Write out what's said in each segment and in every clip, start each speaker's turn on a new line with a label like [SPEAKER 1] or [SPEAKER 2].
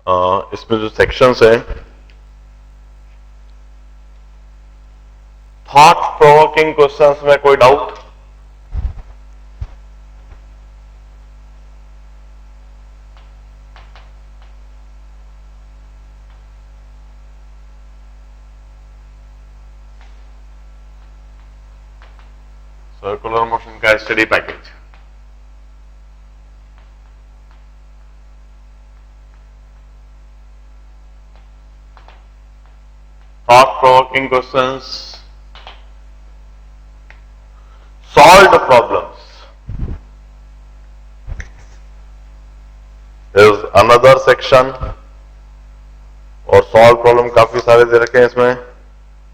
[SPEAKER 1] इसमें जो सेक्शंस हैं, थॉट प्रोवोकिंग क्वेश्चंस में कोई डाउट? सर्कुलर मोशन का study package, thought provoking questions, solved problems is another section. और solved problem काफी सारे दे रखे हैं इसमें,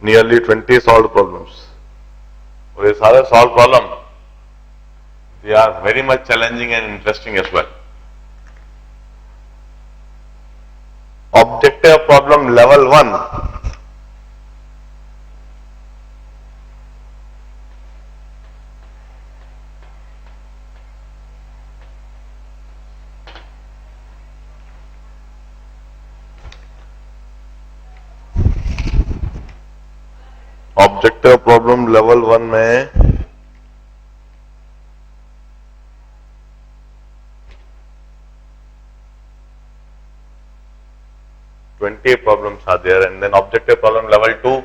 [SPEAKER 1] nearly 20 solved problems. और ये सारे solved problem they are very much challenging and interesting as well. Objective problem level 1, objective problem level 1 में twenty problems are there and then objective problem level 2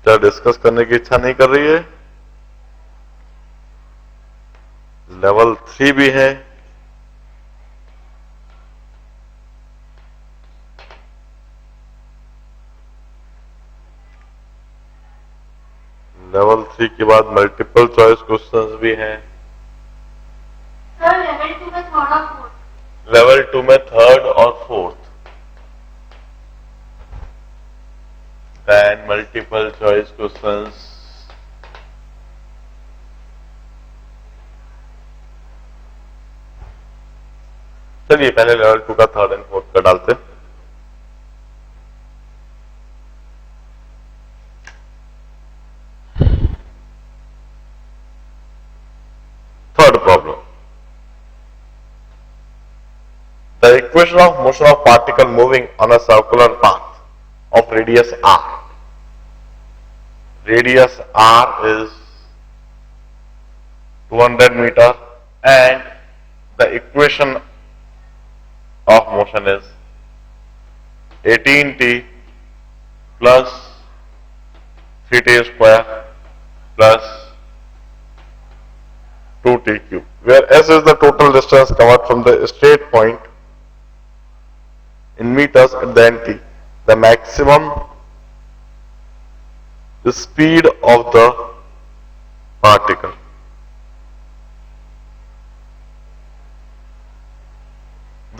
[SPEAKER 1] क्या डिस्कस करने की इच्छा नहीं कर रही है? लेवल 3 भी है, लेवल 3 के बाद मल्टीपल चॉइस क्वेश्चंस भी हैं।
[SPEAKER 2] सर लेवल 2 में थर्ड और फोर्थ,
[SPEAKER 1] लेवल 2 में थर्ड और fourth, then multiple choice questions, चलिए पहले लेवल 2 का थर्ड एंड फोर्थ का डालते हैं। Third problem, the equation of motion of particle moving on a circular path of radius r. Radius r is 200 meter and the equation of motion is 18t plus 3t square plus 2t cube, where s is the total distance covered from the straight point in meters at the end t. The maximum speed of the particle.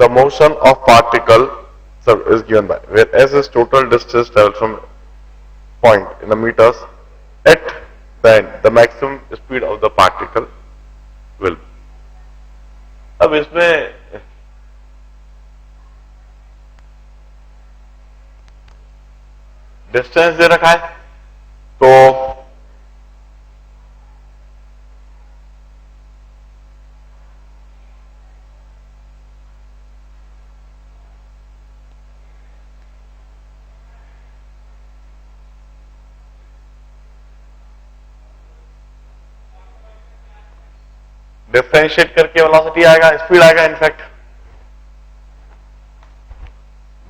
[SPEAKER 1] The motion of particle is given by, where s is total distance traveled from point in the meters at the end. The maximum speed of the particle will be. अब इसमें distance दे रखा है, तो differentiate करके velocity आएगा, speed आएगा। In fact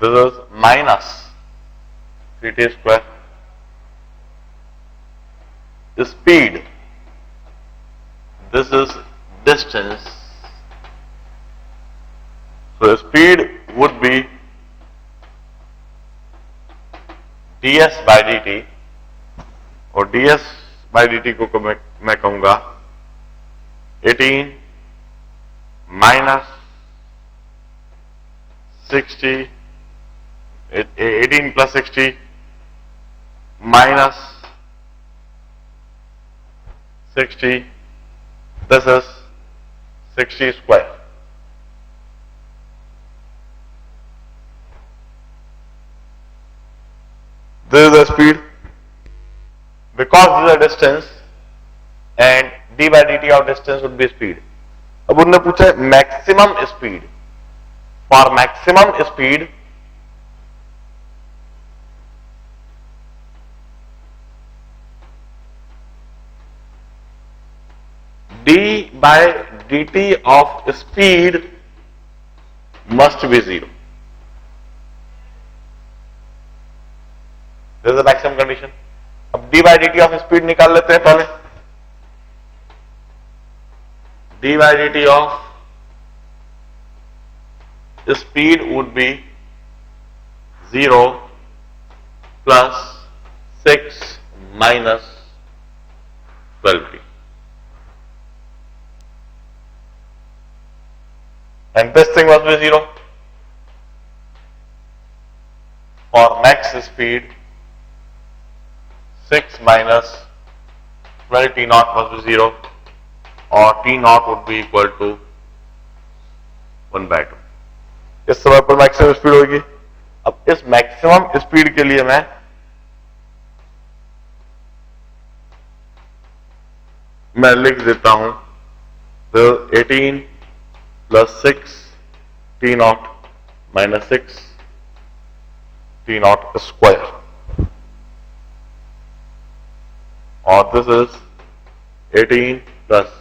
[SPEAKER 1] this is minus 3t square, speed, this is distance, so speed would be ds by dt, और ds by dt को मैं कहूंगा 18 minus 60, 18 plus 60 minus 60, this is 60 square. This is the speed. Because because this is a distance and d by dt of distance would be speed. अब उन्होंने पूछा maximum speed. For maximum speed d by dt of speed must be 0. This is the maximum condition. अब d by dt of speed निकाल लेते हैं पहले. d by dt of speed would be 0 plus 6 minus 12t. And this thing must be 0. For max speed, 6 minus 12 t naught must be 0, or t naught would be equal to 1 by 2. इस समय पर maximum speed होगी. अब इस maximum speed के लिए मैं लिख देता हूं 18 plus 6 t naught minus 6 t naught square, or this is 18 plus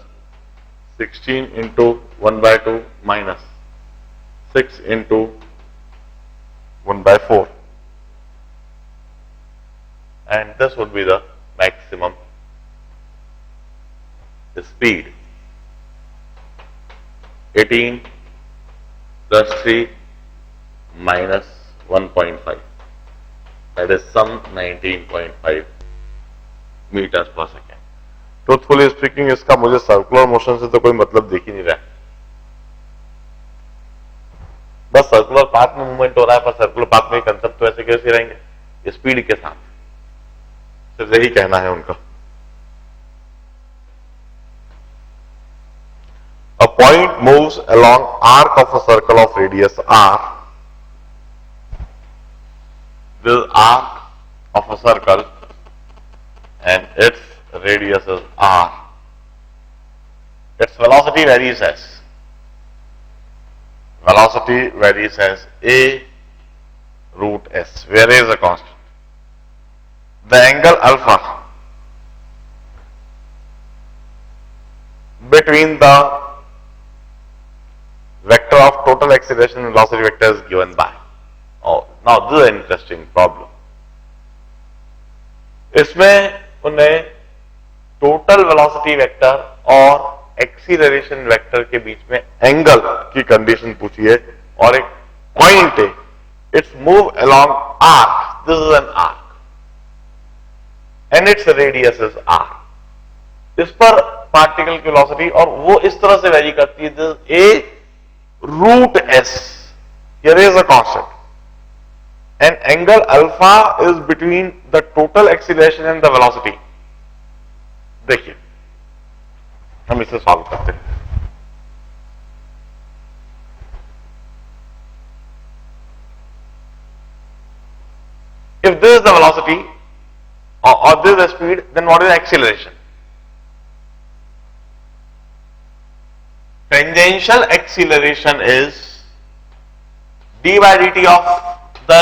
[SPEAKER 1] 16 into 1 by 2 minus 6 into 1 by 4, and this would be the maximum speed. 18 plus 3 minus 1.5, that is some 19.5 meters per second. Truthfully speaking, इसका मुझे circular motion से तो कोई मतलब दिख ही नहीं रहा है. बस सर्कुलर पाथ में मूवमेंट हो रहा है, पर सर्कुलर पाथ में कंसेप्ट तो ऐसे कैसे रहेंगे स्पीड के साथ. सिर्फ यही कहना है उनका. A point moves along arc of a circle of radius r. This arc of a circle and its radius is r. Its velocity varies as a root s, where a is a constant. The angle alpha between the vector of total acceleration and velocity vector is given by. Oh, now this is an interesting problem. इसमें उन्हें total velocity vector और acceleration vector के बीच में angle की condition पूछी है, और एक पॉइंट है, it's move along arc, this is an arc and it's radius is r. इस पर पार्टिकल की वेलोसिटी और वो इस तरह से वैरी करती है, this A root s, here is a constant, and angle alpha is between the total acceleration and the velocity. देखिए हम इसे सॉल्व करते हैं. If this is the velocity or this is the speed, then what is the acceleration? Tangential acceleration is d by dt of the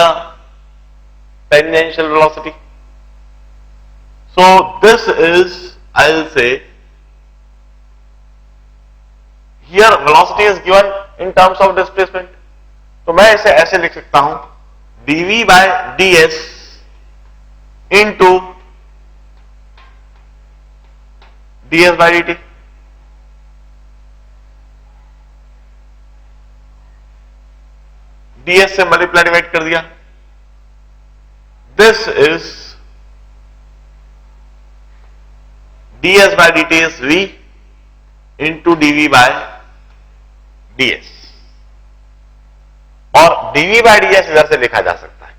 [SPEAKER 1] tangential velocity. So this is, I will say, here velocity is given in terms of displacement. तो मैं इसे ऐसे लिख सकता हूं dv by ds into ds by dt. ds से multiply divide कर दिया. This is ds by dt is v into dv by ds, और dv by ds इधर से लिखा जा सकता है.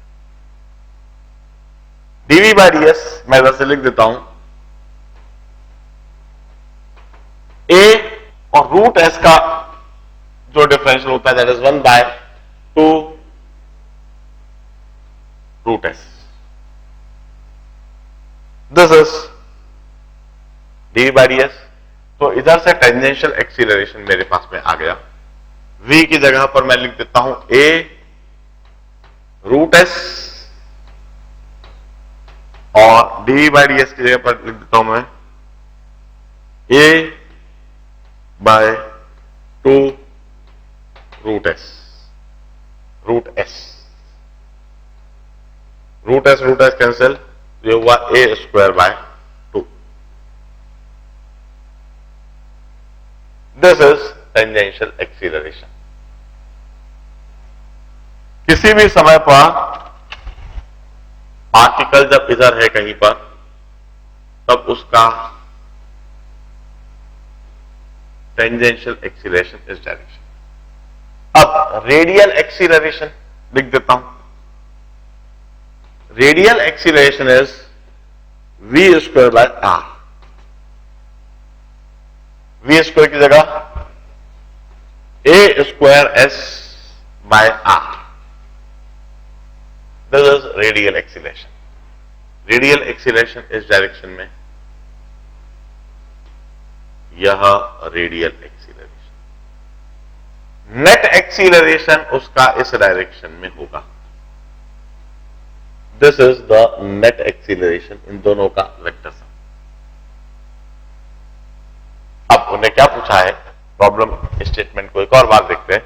[SPEAKER 1] dv by ds मैं इधर से लिख देता हूं a और रूट s का जो डिफरेंशियल होता है, that is 1 by 2 root s. This is D by d S. तो इधर से टेंजेंशियल एक्सीलरेशन मेरे पास में आ गया। v की जगह पर मैं लिख देता हूं a रूट एस और डी बाई डी एस की जगह पर लिख देता हूं मैं a by 2 root s. Root s cancel, ये हुआ a square by 2। This is tangential acceleration. किसी भी समय पर पार्टिकल जब इधर है कहीं पर, तब उसका टेंजेंशियल एक्सीलरेशन इस डायरेक्शन। अब रेडियल एक्सीलरेशन लिख देता हूं। Radial acceleration is v square by r। v square की जगह a square s by r। This is radial acceleration. Radial acceleration इस डायरेक्शन में, यह रेडियल एक्सीलरेशन। नेट एक्सीलरेशन उसका इस डायरेक्शन में होगा। This is the net acceleration, इन दोनों का वेक्टर सम। अब उन्हें क्या पूछा है, प्रॉब्लम स्टेटमेंट को एक और बार देखते हैं।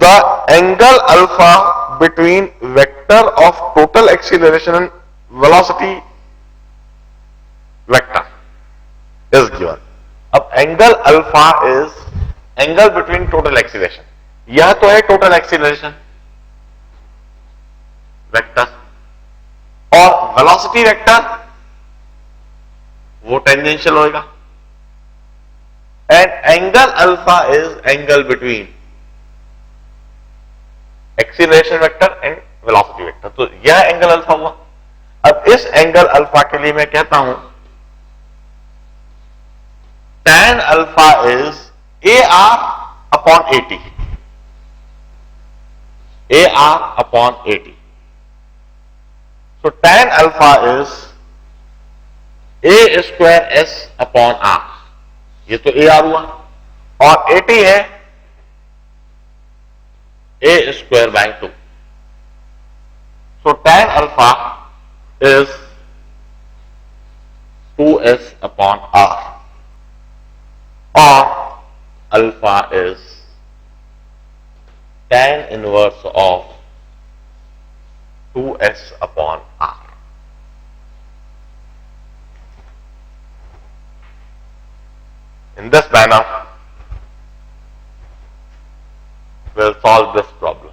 [SPEAKER 1] The angle alpha between vector of total acceleration and velocity vector is given. अब angle alpha is angle between total acceleration. यह तो है टोटल एक्सीलरेशन वेक्टर, और वेलोसिटी वेक्टर वो टेंजेंशियल होएगा। And angle alpha is angle between acceleration vector and velocity vector. तो यह angle alpha हुआ। अब इस एंगल अल्फा के लिए मैं कहता हूं tan alpha is AR upon 80। AR upon 80। So tan alpha is a square s upon r। ये तो AR हुआ, और 80 है a square by 2। So tan alpha is 2s upon r, और alpha is tan inverse of 2s upon r. In this manner, we'll solve this problem.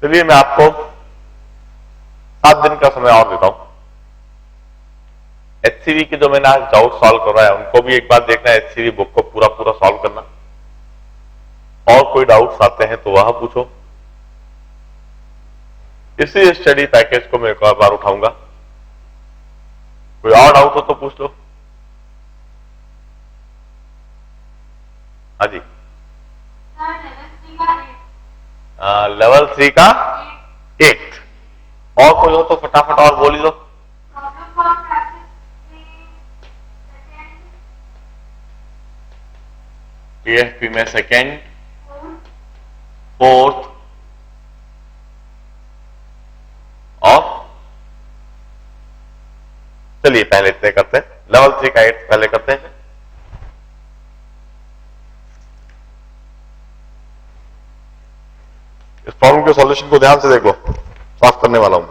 [SPEAKER 1] चलिए मैं आपको 7 दिन का समय और देता हूं। एचसीवी की जो मैंने आज डाउट सॉल्व करवाया, उनको भी एक बार देखना है, एचसीवी बुक को पूरा पूरा सॉल्व करना। और कोई डाउट्स आते हैं तो वह पूछो। इसी स्टडी पैकेज को मैं एक और बार उठाऊंगा। कोई और डाउट हो तो पूछ लो। हाँ जी, लेवल 3 का 8। और कोई हो तो फटाफट और बोल ही दो। पीएफपी में सेकेंड, फोर्थ और चलिए पहले इतने करते हैं। लेवल 3 का 8 पहले करते हैं। इस प्रॉब्लम के सॉल्यूशन को ध्यान से देखो, सॉल्व करने वाला हूं।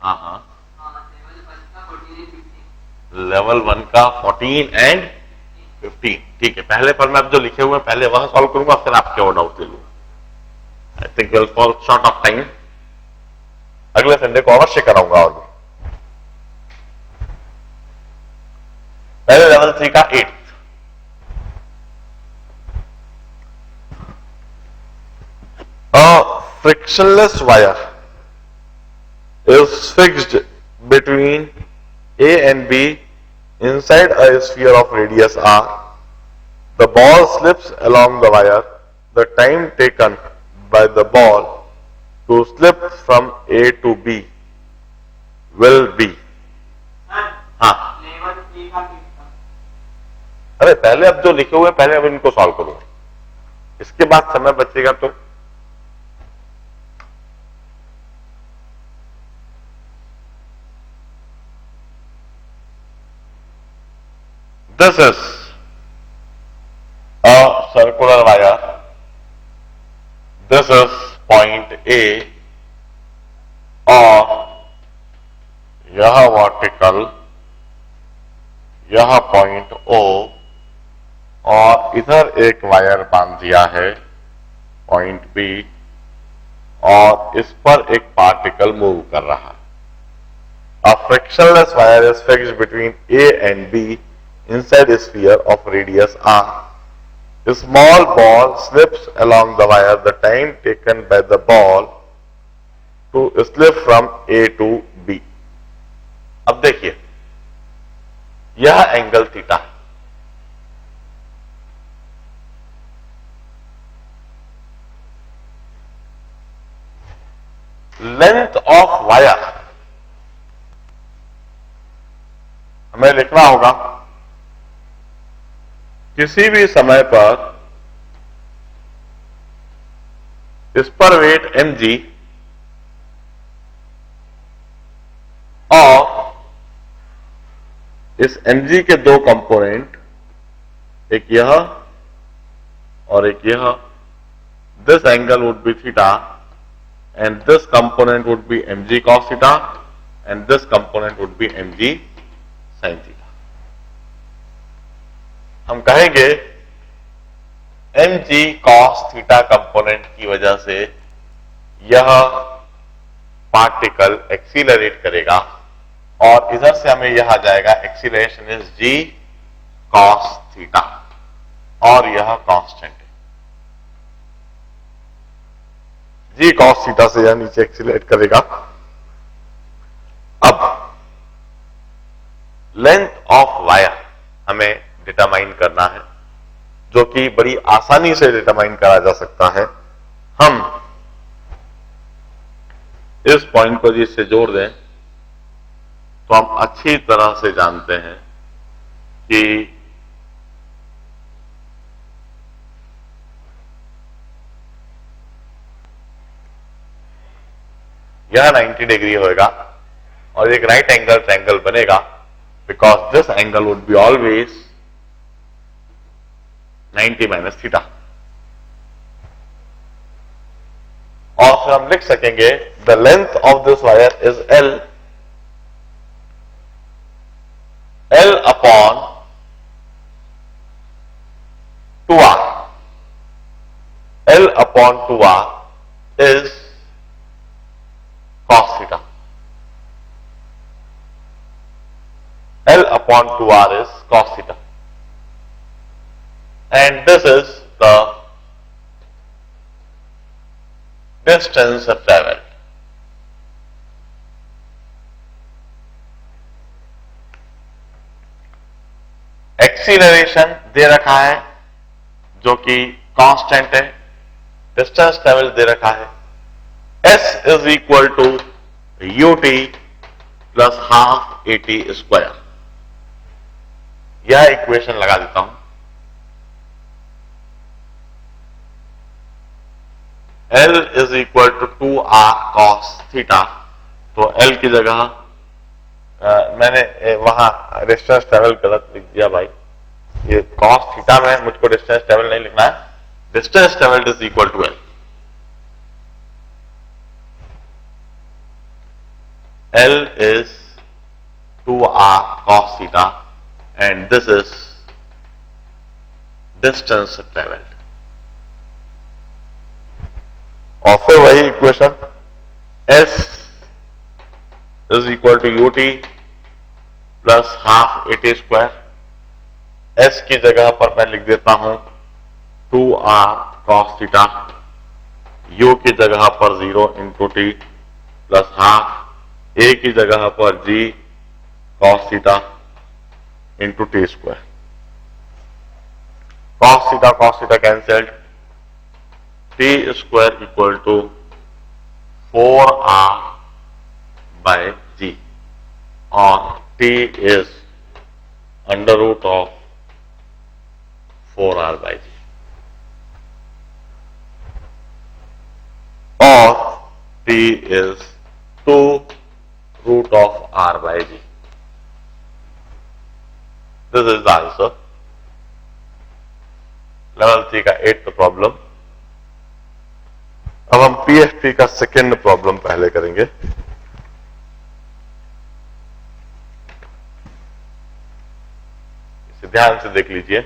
[SPEAKER 1] हाँ, लेवल 1 का 14 एंड 15। ठीक है, पहले पर मैं अब जो लिखे हुए हैं पहले वह सॉल्व करूंगा, फिर आपके और डाउट ले लूंगा। I think will fall short of time. अगले संडे को अवश्य कराऊंगा। और पहले लेवल 3 का 8। A frictionless wire is fixed between A and B inside a sphere of radius r. The ball slips along the wire. The time taken by the ball to slip from A to B will be. हाँ, अरे पहले अब जो लिखे हुए पहले अब इनको सॉल्व करूंगा, इसके बाद समय बचेगा तो this is a circular wire, this is point A और यह वर्टिकल, यह पॉइंट O और इधर एक वायर बांध दिया है पॉइंट B और इस पर एक पार्टिकल मूव कर रहा है. A frictionless wire is fixed between A and B inside a sphere of radius r. A small ball slips along the wire. The time taken by the ball to slip from A to B. अब देखिए यह angle theta है. Length of wire हमें लिखना होगा किसी भी समय पर इस पर वेट mg और इस mg के दो कंपोनेंट, एक यह और एक यह. This angle would be theta and this component would be mg cos theta and this component would be mg sin theta. हम कहेंगे mg cos theta कंपोनेंट की वजह से यह पार्टिकल एक्सीलरेट करेगा और इधर से हमें यह आ जाएगा acceleration is g cos theta और यह कांस्टेंट है. जी cos थीटा से यह नीचे एक्सीलरेट करेगा. अब लेंथ ऑफ वायर हमें डिटरमाइन करना है, जो कि बड़ी आसानी से डिटरमाइन करा जा सकता है. हम इस पॉइंट को जिससे जोड़ दें तो हम अच्छी तरह से जानते हैं कि यह 90 डिग्री होगा और एक राइट एंगल ट्रायंगल बनेगा because this angle would be always 90 minus theta. और फिर हम लिख सकेंगे the length of this wire is L upon 2r. L upon 2r is cos theta. L upon 2r is cos theta. And this is the distance traveled. Acceleration दे रखा है जो कि कांस्टेंट है. डिस्टेंस ट्रेवल दे रखा है. S is equal to ut plus half at square. यह equation लगा देता हूं. L is equal to 2r cos theta. तो L की जगह मैंने वहां डिस्टेंस ट्रेवल गलत लिख दिया भाई. ये cos थीटा में मुझको डिस्टेंस ट्रेवल नहीं लिखना है. Distance travelled is equal to L. L is 2r cos theta and this is distance traveled. और फिर वही equation S is equal to ut plus half at square. S की जगह पर मैं लिख देता हूं 2r cos theta. U की जगह पर 0 into t plus half. A की जगह पर g cos theta into t square. cos theta cancelled. T square equal to 4r by g, or t is under root of 4r by g, or t is 2 root of r by g. This is the answer. Level 3 का 8th problem. अब हम PFT का second problem पहले करेंगे. इसे ध्यान से देख लीजिए.